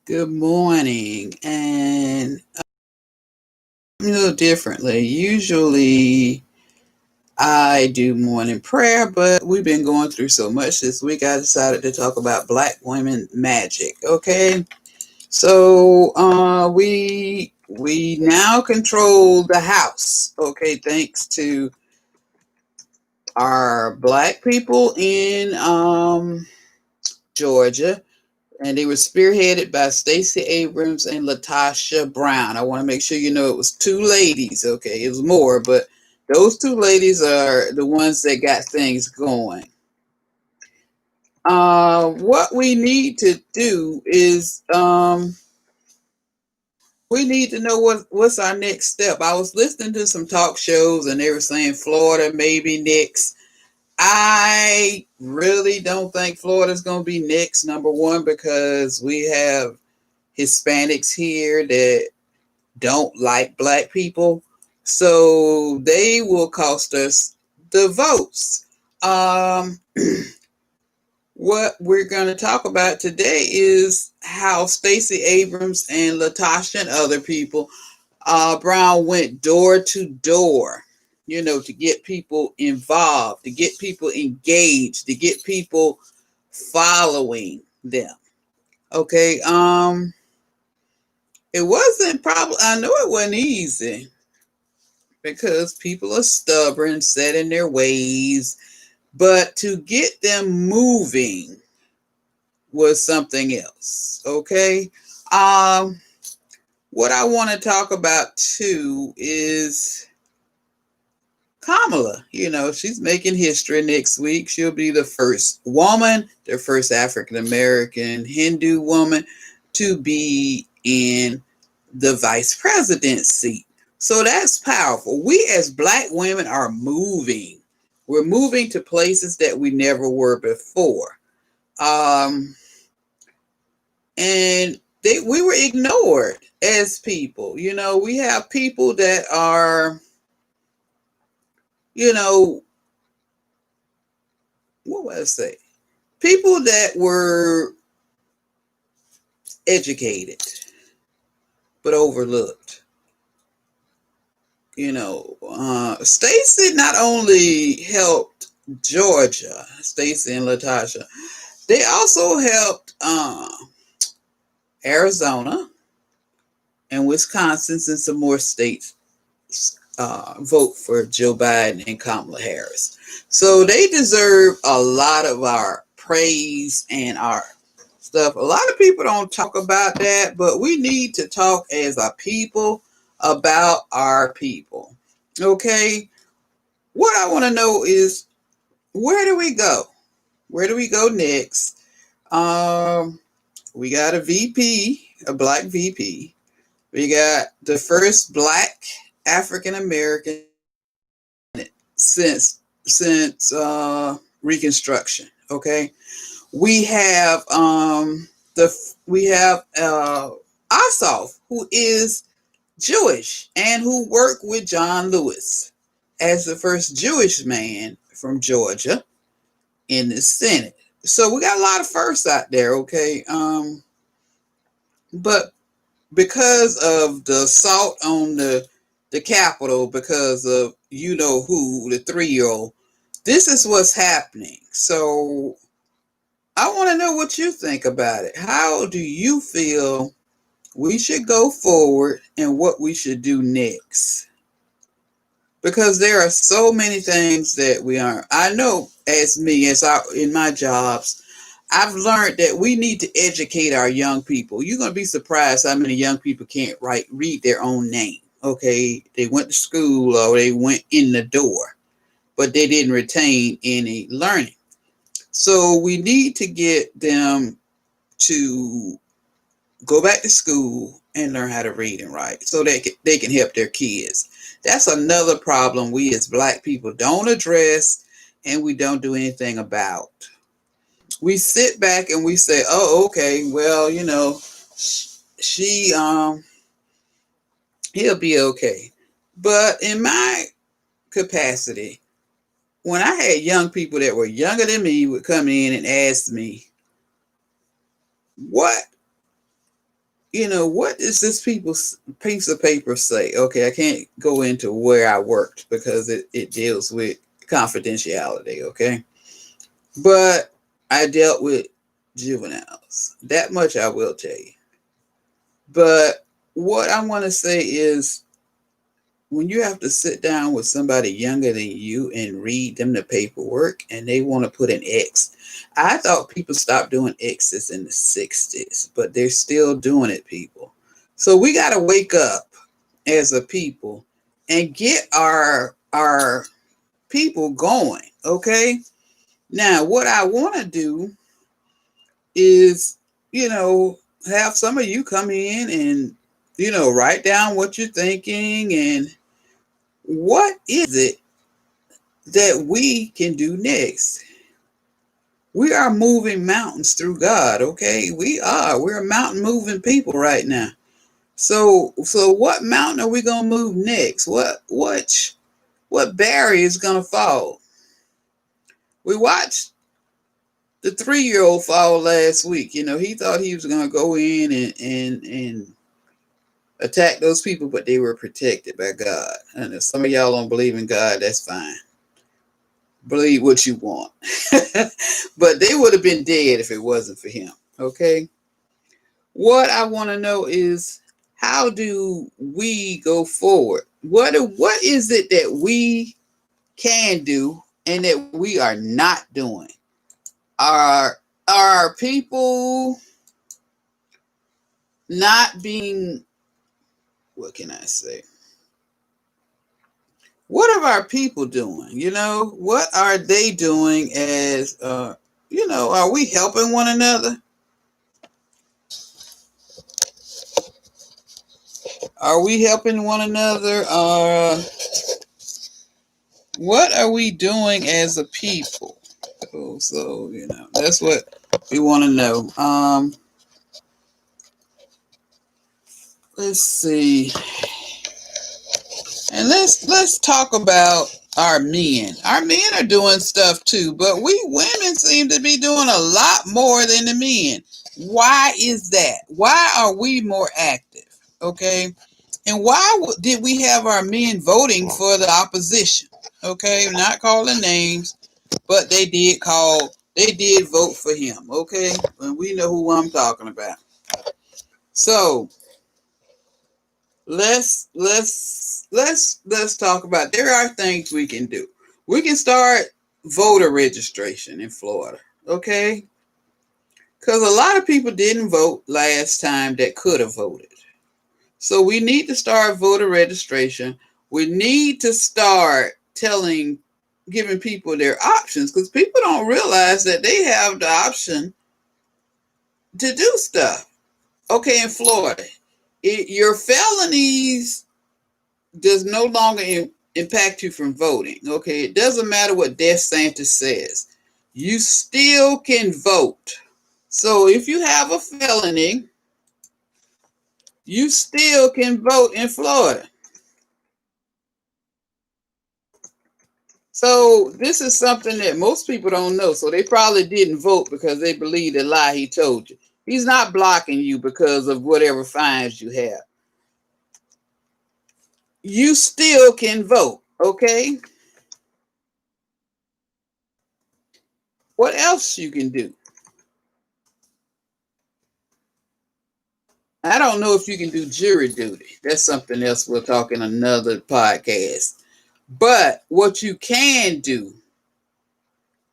Good morning. And a little differently. Usually I do morning prayer, but we've been going through so much this week. I decided to talk about Black women magic. Okay. So we now control the house. Okay, thanks to our Black people in Georgia. And they were spearheaded by Stacey Abrams and Latosha Brown. I want to make sure you know it was two ladies. Okay, it was more, but those two ladies are the ones that got things going. What we need to do is we need to know what's our next step. I was listening to some talk shows and they were saying Florida maybe next. I really don't think Florida's going to be next, number one, because we have Hispanics here that don't like Black people. So they will cost us the votes. Um, what we're going to talk about today is how Stacey Abrams and Latosha and other people, Brown went door to door, to get people involved, to get people engaged, to get people following them. Okay. It wasn't probably, I know it wasn't easy because people are stubborn, set in their ways, but to get them moving was something else. Okay. Um, what I want to talk about too is Kamala. She's making history next week. She'll be the first woman, the first African American Hindu woman to be in the vice presidency. So that's powerful. We as Black women are moving. We're moving to places that we never were before. Um, and we were ignored as people. We have people that are, you know, what would I say? People that were educated but overlooked. Stacey not only helped Georgia, Stacey and Latosha, they also helped Arizona and Wisconsin and some more states vote for Joe Biden and Kamala Harris. So they deserve a lot of our praise and our stuff. A lot of people don't talk about that, but we need to talk as a people about our people. Okay? What I want to know is, where do we go? Where do we go next? We got a VP, a Black VP. We got the first Black African American since Reconstruction. Okay, we have Ossoff, who is Jewish and who worked with John Lewis as the first Jewish man from Georgia in the Senate. So we got a lot of firsts out there. Okay, but because of the assault on the Capitol, because of who, the 3-year-old, this is what's happening. So I want to know what you think about it. How do you feel we should go forward and what we should do next? Because there are so many things that we aren't. I know in my jobs, I've learned that we need to educate our young people. You're going to be surprised how many young people can't read their own name. Okay, they went to school or they went in the door, but they didn't retain any learning. So we need to get them to go back to school and learn how to read and write so they can help their kids. That's another problem we as Black people don't address and we don't do anything about. We sit back and we say, oh, okay, well, she he'll be okay. But in my capacity, when I had young people that were younger than me would come in and ask me, what what does this piece of paper say? Okay, I can't go into where I worked because it deals with confidentiality, okay? But I dealt with juveniles. That much I will tell you. But what I want to say is when you have to sit down with somebody younger than you and read them the paperwork and they want to put an X. I thought people stopped doing X's in the 60s, but they're still doing it, people. So we got to wake up as a people and get our people going, okay? Now, what I want to do is, have some of you come in and, write down what you're thinking and what is it that we can do next. We are moving mountains through God, okay? We're mountain moving people right now. So what mountain are we gonna move next? What barrier is gonna fall? We watched the 3-year-old fall last week. He thought he was gonna go in and attack those people, but they were protected by God. And if some of y'all don't believe in God, that's fine. Believe what you want. But they would have been dead if it wasn't for him. Okay. What I want to know is how do we go forward? What is it that we can do and that we are not doing? Are people not being, what can I say? What are our people doing? What are they doing as, are we helping one another? Are we helping one another? What are we doing as a people? So that's what we want to know. Let's see. And let's talk about our men. Our men are doing stuff too, but we women seem to be doing a lot more than the men. Why is that? Why are we more active? Okay. And why did we have our men voting for the opposition? Okay, I'm not calling names, but they did vote for him. Okay, and we know who I'm talking about. So let's talk about. There are things we can do. We can start voter registration in Florida. Okay, because a lot of people didn't vote last time that could have voted. So we need to start voter registration. We need to start giving people their options because people don't realize that they have the option to do stuff. Okay, in Florida, your felonies does no longer impact you from voting. Okay, it doesn't matter what DeSantis says. You still can vote. So if you have a felony, you still can vote in Florida. So this is something that most people don't know. So they probably didn't vote because they believe the lie he told you. He's not blocking you because of whatever fines you have. You still can vote, okay? What else you can do? I don't know if you can do jury duty. That's something else we'll talk in another podcast. But what you can do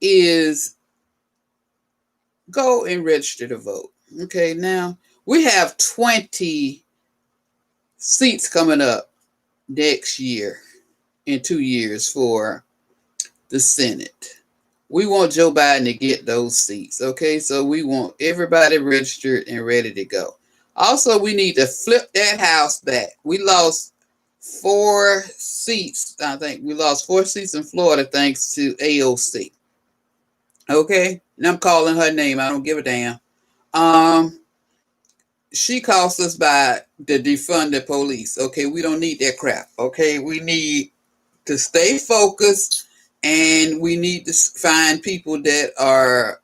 is go and register to vote. Okay, now we have 20 seats coming up next year in 2 years for the Senate. We want Joe Biden to get those seats. Okay, so we want everybody registered and ready to go. Also, we need to flip that House back. We lost 4 seats. I think we lost 4 seats in Florida thanks to AOC. Okay, and I'm calling her name. I don't give a damn. She cost us by the defund the police. Okay, we don't need that crap. Okay, we need to stay focused and we need to find people that are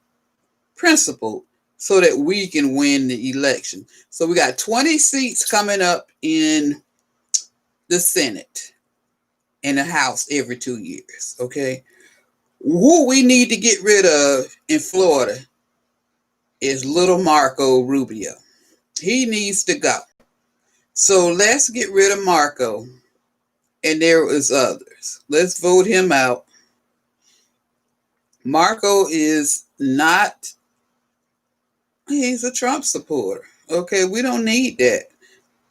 principled so that we can win the election. So we got 20 seats coming up in the Senate and the House every 2 years. Okay. Who we need to get rid of in Florida is little Marco Rubio. He needs to go. So let's get rid of Marco. And there is others. Let's vote him out. Marco is not, he's a Trump supporter. Okay, we don't need that.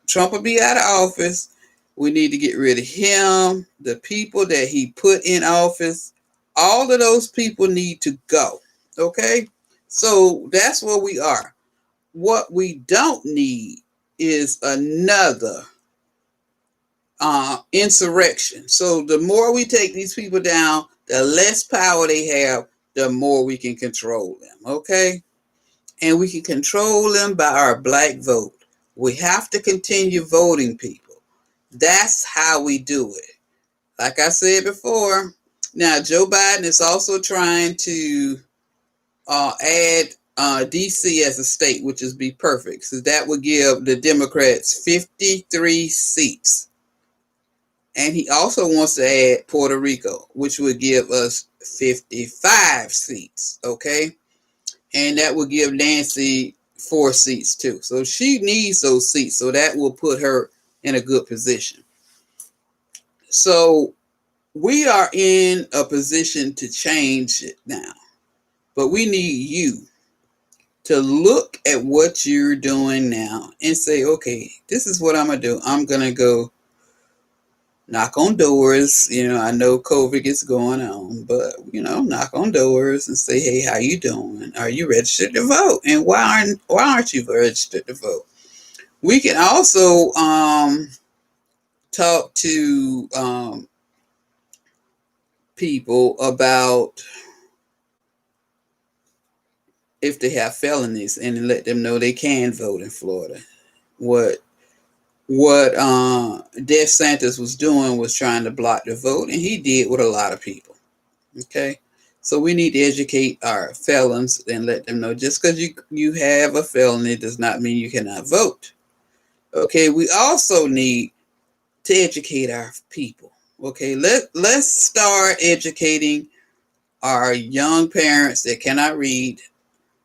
Trump will be out of office. We need to get rid of him, the people that he put in office. All of those people need to go. Okay, so that's where we are. What we don't need is another insurrection. So the more we take these people down, the less power they have, the more we can control them. Okay, and we can control them by our black vote. We have to continue voting people. That's how we do it. Like I said before, now Joe Biden is also trying to add DC as a state, which is be perfect. So that would give the Democrats 53 seats. And he also wants to add Puerto Rico, which would give us 55 seats. Okay. And that will give Nancy 4 seats too. So she needs those seats. So that will put her in a good position. So we are in a position to change it now. But we need you to look at what you're doing now and say, okay, this is what I'm going to do. I'm going to go knock on doors. I know COVID is going on, but, knock on doors and say, hey, how you doing? Are you registered to vote? And why aren't you registered to vote? We can also talk to people about if they have felonies and let them know they can vote in Florida. What DeSantis was doing was trying to block the vote, and he did with a lot of people. Okay, so we need to educate our felons and let them know just because you have a felony does not mean you cannot vote. Okay, we also need to educate our people. Okay, let's start educating our young parents that cannot read,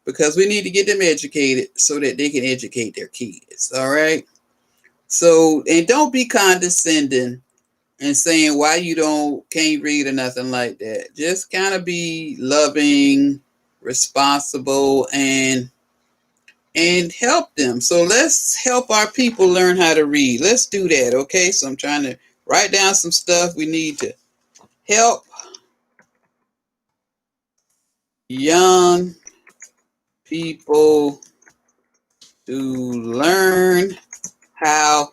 because we need to get them educated so that they can educate their kids. All right. So, and don't be condescending and saying why you can't read or nothing like that. Just kind of be loving, responsible, and help them. So let's help our people learn how to read. Let's do that. Okay. So I'm trying to write down some stuff we need to help young people to learn how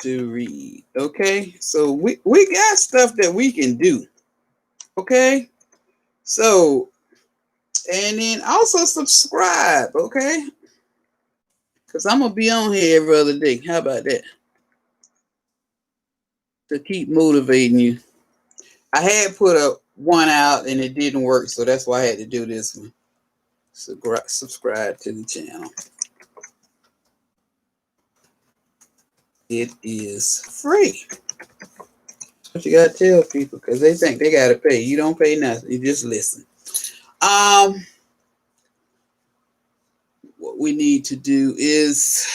to read. Okay, so we got stuff that we can do. Okay, so and then also subscribe. Okay, because I'm gonna be on here every other day. How about that? To keep motivating you. I had put one out and it didn't work, so that's why I had to do this one. Subscribe to the channel. It is free. What you gotta tell people, because they think they gotta pay. You don't pay nothing. You just listen. What we need to do is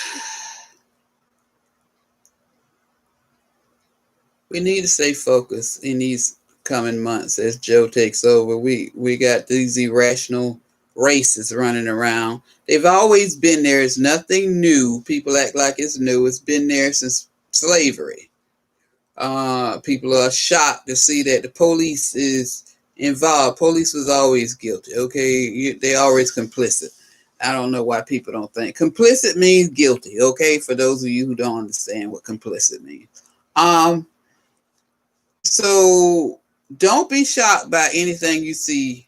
we need to stay focused in these coming months as Joe takes over. We got these irrational races running around. They've always been there. It's nothing new. People act like it's new. It's been there since slavery. People are shocked to see that the police is involved. Police was always guilty. Okay, they're always complicit. I don't know why people don't think complicit means guilty. Okay, for those of you who don't understand what complicit means. So don't be shocked by anything you see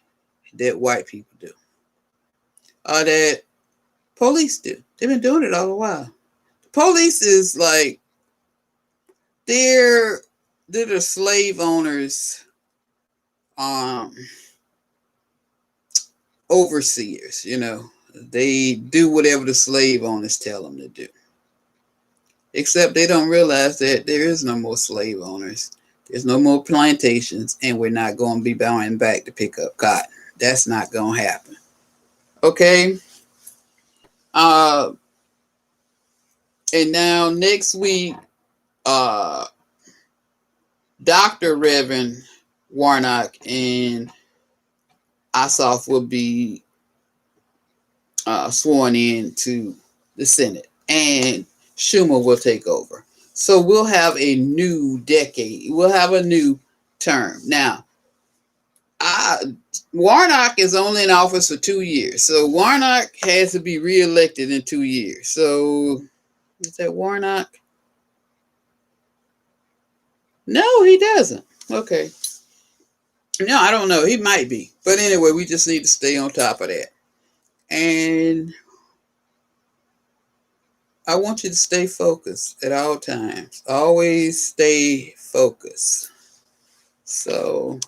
that white people do or that police do. They've been doing it all the while. The police is like they're the slave owners overseers, they do whatever the slave owners tell them to do. Except they don't realize that there is no more slave owners. There's no more plantations, and we're not going to be bowing back to pick up cotton. That's not going to happen. Okay? Uh, and now next week, uh, Dr. Reverend Warnock and Ossoff will be sworn in to the Senate, and Schumer will take over. So we'll have a new decade. We'll have a new term. Now, Warnock is only in office for 2 years. So Warnock has to be reelected in 2 years. So is that Warnock? No, he doesn't. Okay. No, I don't know. He might be. But anyway, we just need to stay on top of that. And I want you to stay focused at all times. Always stay focused. So,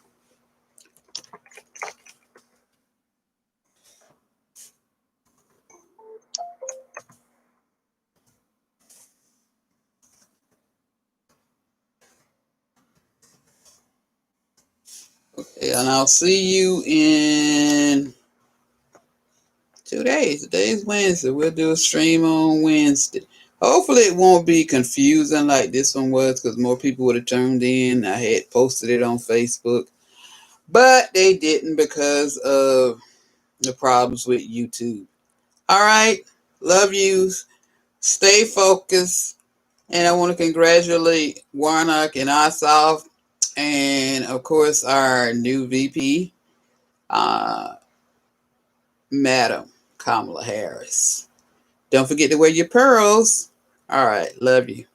okay, and I'll see you in 2 days. Today's Wednesday. We'll do a stream on Wednesday. Hopefully it won't be confusing like this one was, because more people would have tuned in. I had posted it on Facebook, but they didn't because of the problems with YouTube. All right. Love you. Stay focused. And I want to congratulate Warnock and Ossoff, and of course our new VP, Madame Kamala Harris. Don't forget to wear your pearls. All right. Love you.